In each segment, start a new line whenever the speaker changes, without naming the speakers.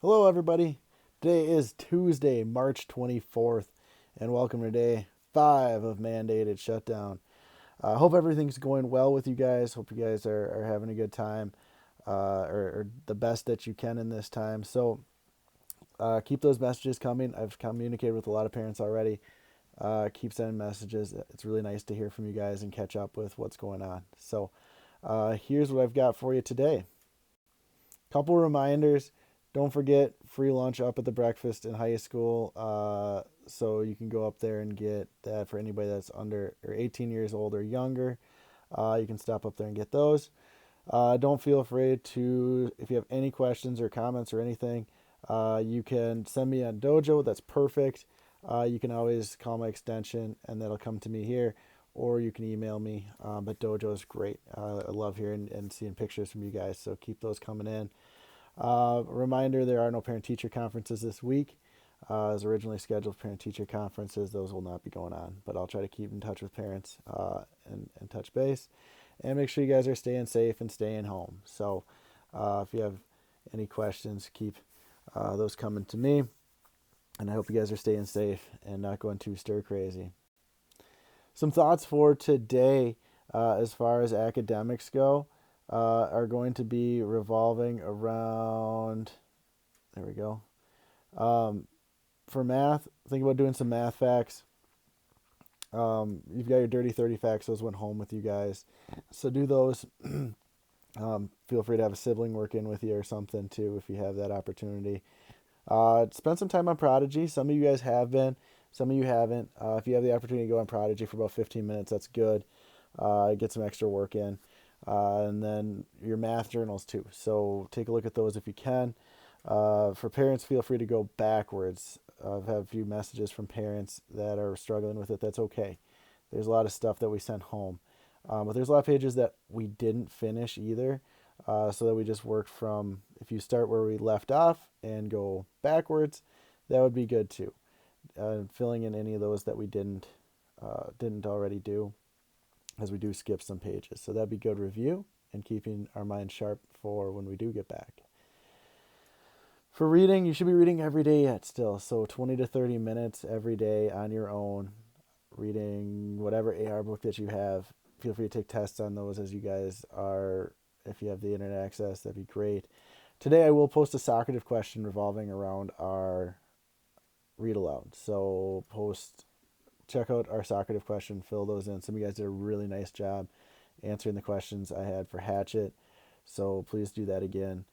Hello, everybody. Today is Tuesday, March 24th, and welcome to day 5 of mandated shutdown. Hope everything's going well with you guys. Hope you guys are having a good time or the best that you can in this time. So keep those messages coming. I've communicated with a lot of parents already. Keep sending messages. It's really nice to hear from you guys and catch up with what's going on. So here's what I've got for you today. Couple reminders. Don't forget free lunch up at the breakfast in high school. So you can go up there and get that for anybody that's under or 18 years old or younger. You can stop up there and get those. Don't feel afraid to, if you have any questions or comments or anything, you can send me on Dojo. That's perfect. You can always call my extension and that'll come to me here, or you can email me. But Dojo is great. I love hearing and seeing pictures from you guys. So keep those coming in. Reminder, there are no parent-teacher conferences this week. As originally scheduled parent-teacher conferences, those will not be going on. But I'll try to keep in touch with parents and touch base. And make sure you guys are staying safe and staying home. So if you have any questions, keep those coming to me. And I hope you guys are staying safe and not going too stir crazy. Some thoughts for today as far as academics go are going to be revolving around, there we go. For math, think about doing some math facts. You've got your dirty 30 facts. Those went home with you guys. So do those. Feel free to have a sibling work in with you or something too if you have that opportunity. Spend some time on Prodigy. Some of you guys have been. Some of you haven't. If you have the opportunity to go on Prodigy for about 15 minutes, that's good. Get some extra work in. And then your math journals too. So take a look at those if you can. For parents, feel free to go backwards. I've had a few messages from parents that are struggling with it. That's okay. There's a lot of stuff that we sent home. But there's a lot of pages that we didn't finish either. So that we just worked from, if you start where we left off and go backwards, that would be good too. Filling in any of those that we didn't already do, as we do skip some pages. So that'd be good review and keeping our mind sharp for when we do get back. For reading, you should be reading every day yet still. So 20 to 30 minutes every day on your own, reading whatever AR book that you have. Feel free to take tests on those as you guys are, if you have the internet access, that'd be great. Today I will post a Socrative question revolving around our read aloud. So check out our Socrative question, fill those in. Some of you guys did a really nice job answering the questions I had for Hatchet. So please do that again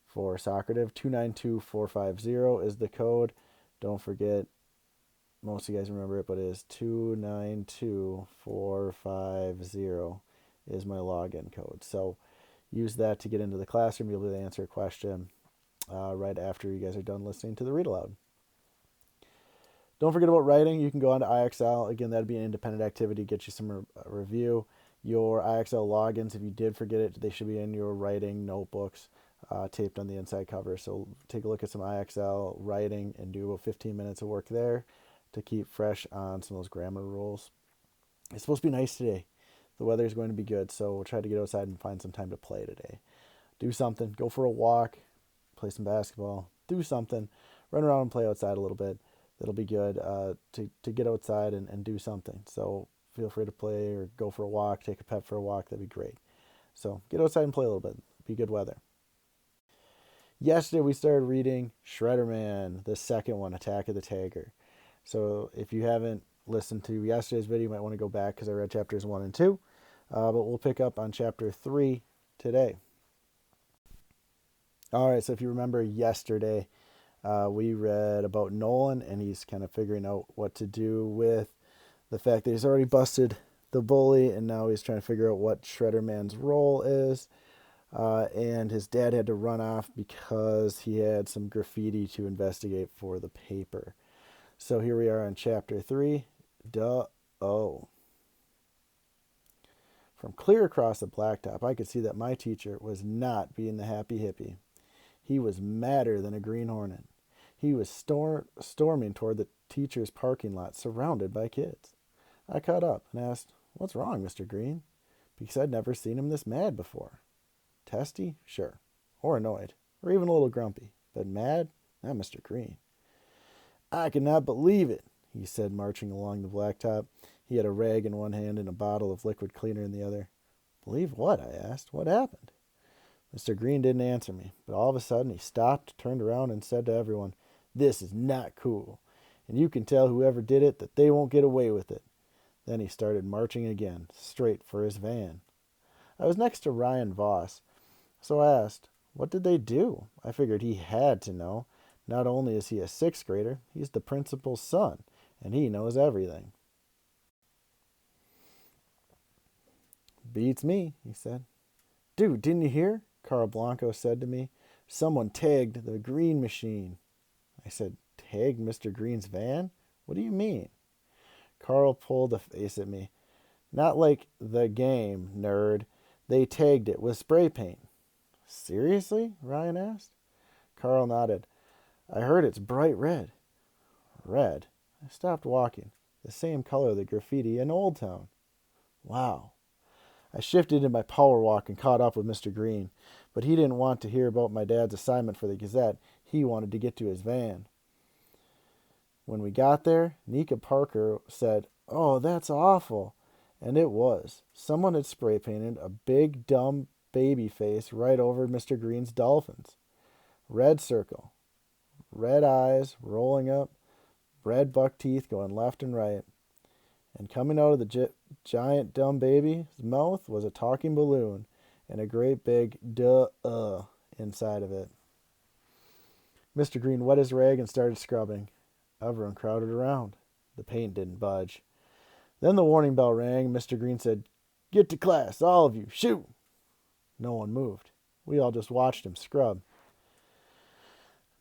for Socrative. 292450 is the code. Don't forget, most of you guys remember it, but it is 292450 is my login code. So use that to get into the classroom. You'll be able to answer a question right after you guys are done listening to the read aloud. Don't forget about writing. You can go on to IXL. Again, that'd be an independent activity, get you some review. Your IXL logins, if you did forget it, they should be in your writing notebooks taped on the inside cover. So take a look at some IXL writing and do about 15 minutes of work there to keep fresh on some of those grammar rules. It's supposed to be nice today. The weather is going to be good, so we'll try to get outside and find some time to play today. Do something. Go for a walk. Play some basketball. Do something. Run around and play outside a little bit. That'll be good to get outside and do something. So feel free to play or go for a walk. Take a pet for a walk. That'd be great. So get outside and play a little bit. Be good weather. Yesterday we started reading Shredder Man, the second one, Attack of the Tiger. So if you haven't listened to yesterday's video, you might want to go back because I read chapters 1 and 2. But we'll pick up on chapter 3 today. All right, so if you remember yesterday, we read about Nolan, and he's kind of figuring out what to do with the fact that he's already busted the bully, and now he's trying to figure out what Shredder Man's role is. And his dad had to run off because he had some graffiti to investigate for the paper. So here we are on chapter 3. Duh-oh. From clear across the blacktop, I could see that my teacher was not being the happy hippie. He was madder than a green hornet. He was storming toward the teacher's parking lot, surrounded by kids. I caught up and asked, "What's wrong, Mr. Green?" Because I'd never seen him this mad before. Testy? Sure. Or annoyed. Or even a little grumpy. but mad? Not Mr. Green. I cannot believe it, he said, marching along the blacktop. He had a rag in one hand and a bottle of liquid cleaner in the other. Believe what? I asked. What happened? Mr. Green didn't answer me, but all of a sudden he stopped, turned around, and said to everyone, "This is not cool, and you can tell whoever did it that they won't get away with it." Then he started marching again, straight for his van. I was next to Ryan Voss, so I asked, "What did they do?" I figured he had to know. Not only is he a sixth grader, he's the principal's son, and he knows everything. "Beats me," he said. "Dude, didn't you hear?" Carl Blanco said to me. "Someone tagged the green machine." I said, "Tagged Mr. Green's van? What do you mean?" Carl pulled a face at me. "Not like the game, nerd. They tagged it with spray paint." "Seriously?" Ryan asked. Carl nodded. "I heard it's bright red." Red? I stopped walking. The same color of the graffiti in Old Town. Wow. I shifted in my power walk and caught up with Mr. Green, but he didn't want to hear about my dad's assignment for the Gazette. He wanted to get to his van. When we got there, Nika Parker said, "Oh, that's awful." And it was. Someone had spray painted a big, dumb baby face right over Mr. Green's dolphins. Red circle. Red eyes rolling up. Red buck teeth going left and right. And coming out of the giant dumb baby's mouth was a talking balloon and a great big duh inside of it. Mr. Green wet his rag and started scrubbing. Everyone crowded around. The paint didn't budge. Then the warning bell rang. Mr. Green said, "Get to class, all of you, shoot." No one moved. We all just watched him scrub.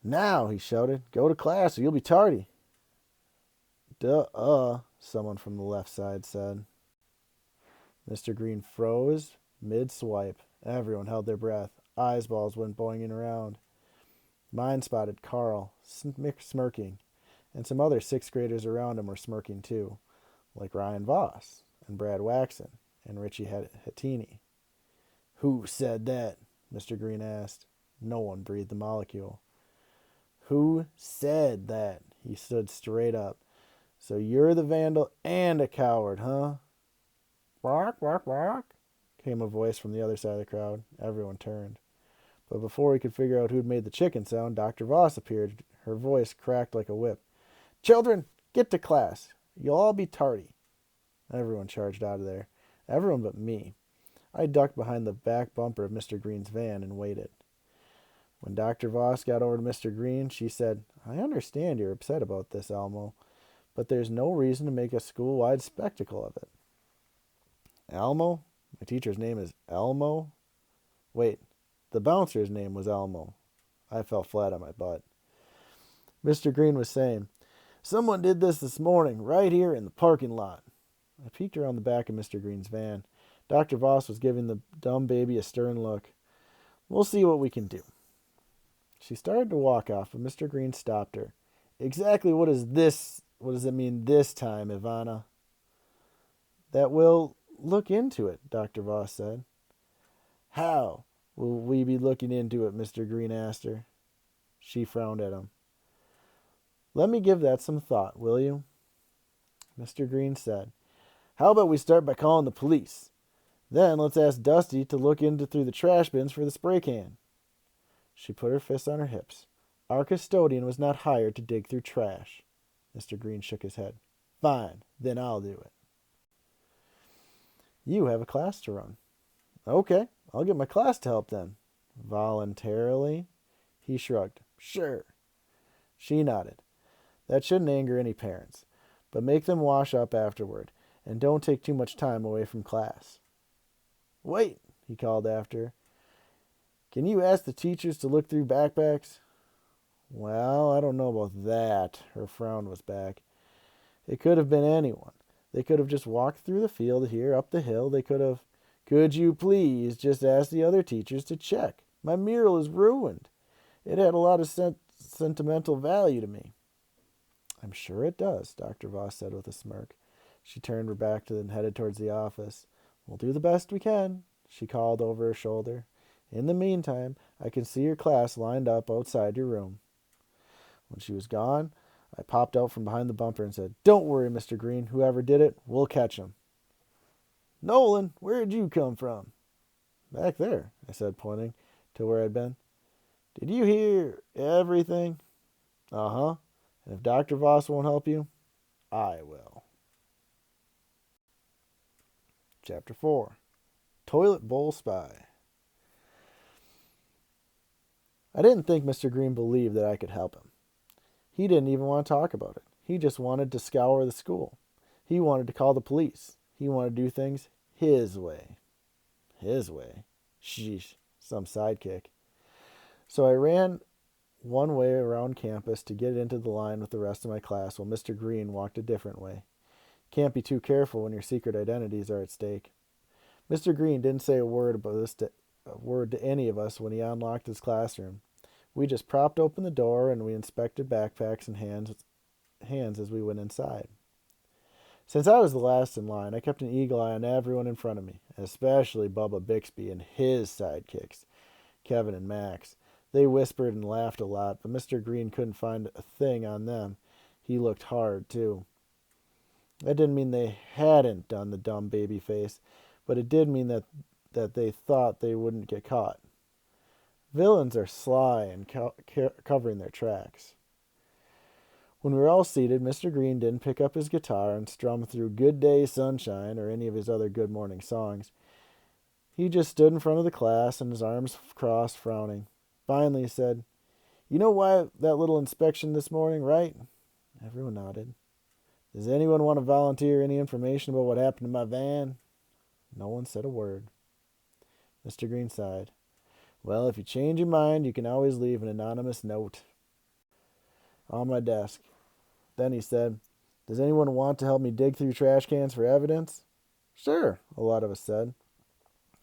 "Now," he shouted, "go to class or you'll be tardy." Someone from the left side said. Mr. Green froze mid-swipe. Everyone held their breath. Eyeballs went boinging around. Mine spotted Carl, smirking, and some other sixth graders around him were smirking too, like Ryan Voss and Brad Waxon and Richie Hattini. "Who said that?" Mr. Green asked. No one breathed a molecule. "Who said that?" He stood straight up. "So you're the vandal and a coward, huh?" "Bark, bark, bark," came a voice from the other side of the crowd. Everyone turned. But before we could figure out who'd made the chicken sound, Dr. Voss appeared. Her voice cracked like a whip. "Children, get to class. You'll all be tardy." Everyone charged out of there. Everyone but me. I ducked behind the back bumper of Mr. Green's van and waited. When Dr. Voss got over to Mr. Green, she said, "I understand you're upset about this, Elmo, but there's no reason to make a school-wide spectacle of it." "Elmo? My teacher's name is Elmo?" Wait, the bouncer's name was Elmo. I fell flat on my butt. Mr. Green was saying, "Someone did this morning, right here in the parking lot." I peeked around the back of Mr. Green's van. Dr. Voss was giving the dumb baby a stern look. "We'll see what we can do." She started to walk off, but Mr. Green stopped her. "Exactly what does it mean this time, Ivana?" "That we'll look into it," Dr. Voss said. "How will we be looking into it?" Mr. Green asked her. She frowned at him. "Let me give that some thought, will you?" Mr. Green said, "How about we start by calling the police? Then let's ask Dusty to look through the trash bins for the spray can." She put her fists on her hips. "Our custodian was not hired to dig through trash." Mr. Green shook his head. "Fine, then I'll do it." "You have a class to run." "Okay, I'll get my class to help then." "Voluntarily?" He shrugged. "Sure." She nodded. "That shouldn't anger any parents, but make them wash up afterward, and don't take too much time away from class." "Wait," he called after her. "Can you ask the teachers to look through backpacks?" "Well, I don't know about that." Her frown was back. "It could have been anyone. They could have just walked through the field here, up the hill. They could have..." "Could you please just ask the other teachers to check? My mural is ruined. It had a lot of sentimental value to me." "I'm sure it does," Dr. Voss said with a smirk. She turned her back to and headed towards the office. "We'll do the best we can," she called over her shoulder. In the meantime, I can see your class lined up outside your room." When she was gone, I popped out from behind the bumper and said, "Don't worry, Mr. Green. Whoever did it, we'll catch him." "Nolan, where'd you come from?" "Back there," I said, pointing to where I'd been. "Did you hear everything?" "Uh-huh. And if Dr. Voss won't help you, I will." Chapter 4. Toilet Bowl Spy. I didn't think Mr. Green believed that I could help him. He didn't even want to talk about it. He just wanted to scour the school. He wanted to call the police. He wanted to do things his way. His way? Sheesh, some sidekick. So I ran one way around campus to get into the line with the rest of my class while Mr. Green walked a different way. Can't be too careful when your secret identities are at stake. Mr. Green didn't say a word to any of us when he unlocked his classroom. We just propped open the door and we inspected backpacks and hands as we went inside. Since I was the last in line, I kept an eagle eye on everyone in front of me, especially Bubba Bixby and his sidekicks, Kevin and Max. They whispered and laughed a lot, but Mr. Green couldn't find a thing on them. He looked hard, too. That didn't mean they hadn't done the dumb baby face, but it did mean that they thought they wouldn't get caught. Villains are sly and covering their tracks. When we were all seated, Mr. Green didn't pick up his guitar and strum through Good Day Sunshine or any of his other good morning songs. He just stood in front of the class and his arms crossed, frowning. Finally he said, "You know why that little inspection this morning, right?" Everyone nodded. "Does anyone want to volunteer any information about what happened to my van?" No one said a word. Mr. Green sighed. "Well, if you change your mind, you can always leave an anonymous note on my desk." Then he said, "Does anyone want to help me dig through trash cans for evidence?" "Sure," a lot of us said.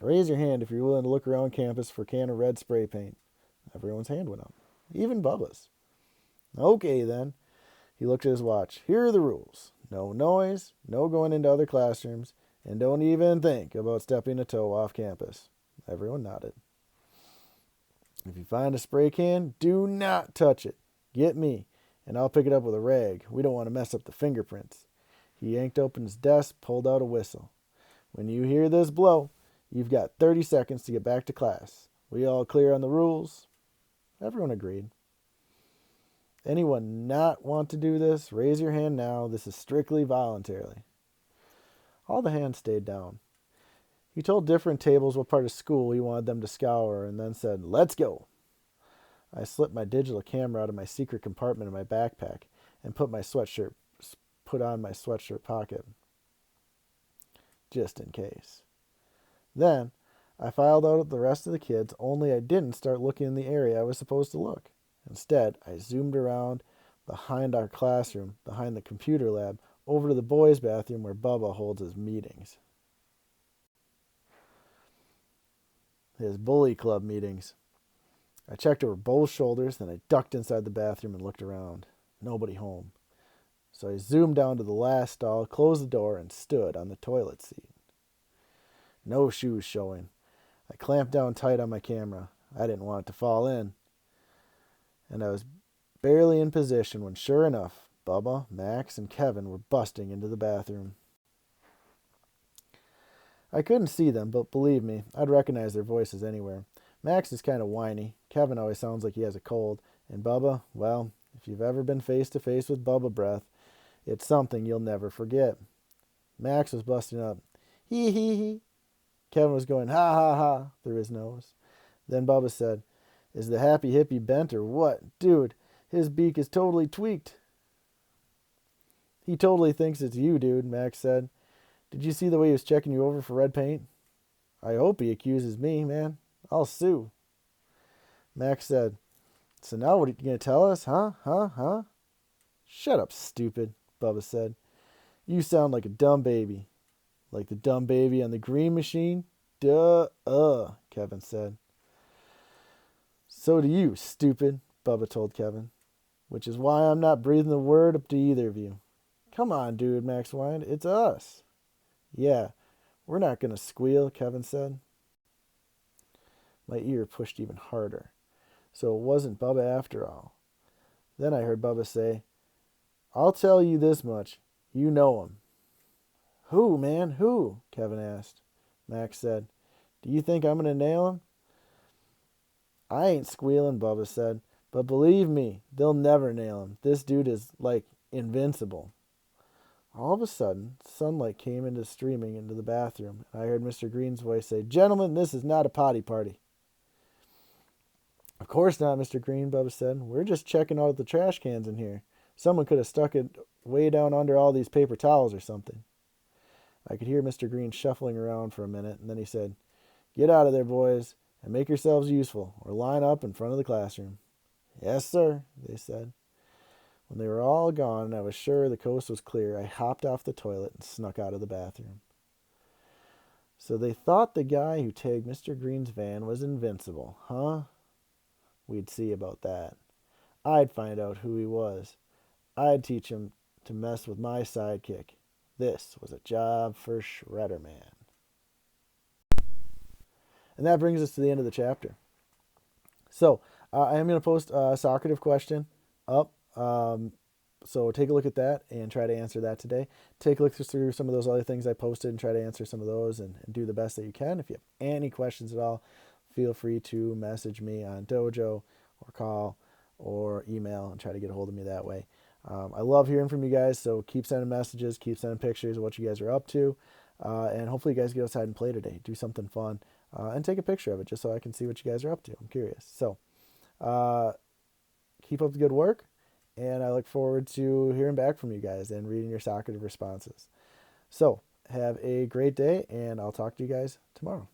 "Raise your hand if you're willing to look around campus for a can of red spray paint." Everyone's hand went up, even Bubba's. "Okay, then." He looked at his watch. "Here are the rules. No noise, no going into other classrooms, and don't even think about stepping a toe off campus." Everyone nodded. "If you find a spray can, do not touch it. Get me, and I'll pick it up with a rag. We don't want to mess up the fingerprints." He yanked open his desk, pulled out a whistle. "When you hear this blow, you've got 30 seconds to get back to class. We all clear on the rules?" Everyone agreed. "Anyone not want to do this? Raise your hand now. This is strictly voluntarily." All the hands stayed down. He told different tables what part of school he wanted them to scour and then said, "Let's go." I slipped my digital camera out of my secret compartment in my backpack and put on my sweatshirt pocket, just in case. Then I filed out at the rest of the kids, only I didn't start looking in the area I was supposed to look. Instead, I zoomed around behind our classroom, behind the computer lab, over to the boys' bathroom where Bubba holds his meetings. His bully club meetings. I checked over both shoulders, then I ducked inside the bathroom and looked around. Nobody home. So I zoomed down to the last stall, closed the door, and stood on the toilet seat. No shoes showing. I clamped down tight on my camera. I didn't want it to fall in. And I was barely in position when, sure enough, Bubba, Max, and Kevin were busting into the bathroom. I couldn't see them, but believe me, I'd recognize their voices anywhere. Max is kind of whiny. Kevin always sounds like he has a cold. And Bubba, well, if you've ever been face to face with Bubba breath, it's something you'll never forget. Max was busting up, "Hee hee hee." Kevin was going, "Ha ha ha," through his nose. Then Bubba said, "Is the happy hippie bent or what? Dude, his beak is totally tweaked." "He totally thinks it's you, dude," Max said. "Did you see the way he was checking you over for red paint?" "I hope he accuses me, man. I'll sue." Max said, "So now what are you going to tell us, huh? Huh? "Shut up, stupid," Bubba said. "You sound like a dumb baby." "Like the dumb baby on the green machine?" "Duh, Kevin said. "So do you, stupid," Bubba told Kevin. "Which is why I'm not breathing the word up to either of you." "Come on, dude," Max whined. "It's us." "Yeah, we're not going to squeal," Kevin said. My ear pushed even harder. So it wasn't Bubba after all. Then I heard Bubba say, "I'll tell you this much. You know him." "Who, man? Who?" Kevin asked. Max said, "Do you think I'm going to nail him?" "I ain't squealing," Bubba said. "But believe me, they'll never nail him. This dude is, like, invincible." All of a sudden, sunlight came into streaming into the bathroom, and I heard Mr. Green's voice say, "Gentlemen, this is not a potty party." "Of course not, Mr. Green," Bubba said. "We're just checking out the trash cans in here. Someone could have stuck it way down under all these paper towels or something." I could hear Mr. Green shuffling around for a minute, and then he said, "Get out of there, boys, and make yourselves useful, or line up in front of the classroom." "Yes, sir," they said. When they were all gone and I was sure the coast was clear, I hopped off the toilet and snuck out of the bathroom. So they thought the guy who tagged Mr. Green's van was invincible, huh? We'd see about that. I'd find out who he was. I'd teach him to mess with my sidekick. This was a job for Shredder Man. And that brings us to the end of the chapter. So I am going to post a Socrative question up. So take a look at that and try to answer that today. Take a look through some of those other things I posted and try to answer some of those and do the best that you can. If you have any questions at all, feel free to message me on Dojo or call or email and try to get a hold of me that way. I love hearing from you guys, so keep sending messages, keep sending pictures of what you guys are up to, and hopefully you guys get outside and play today. Do something fun, and take a picture of it just so I can see what you guys are up to. I'm curious. So keep up the good work, and I look forward to hearing back from you guys and reading your Socrative responses. So have a great day, and I'll talk to you guys tomorrow.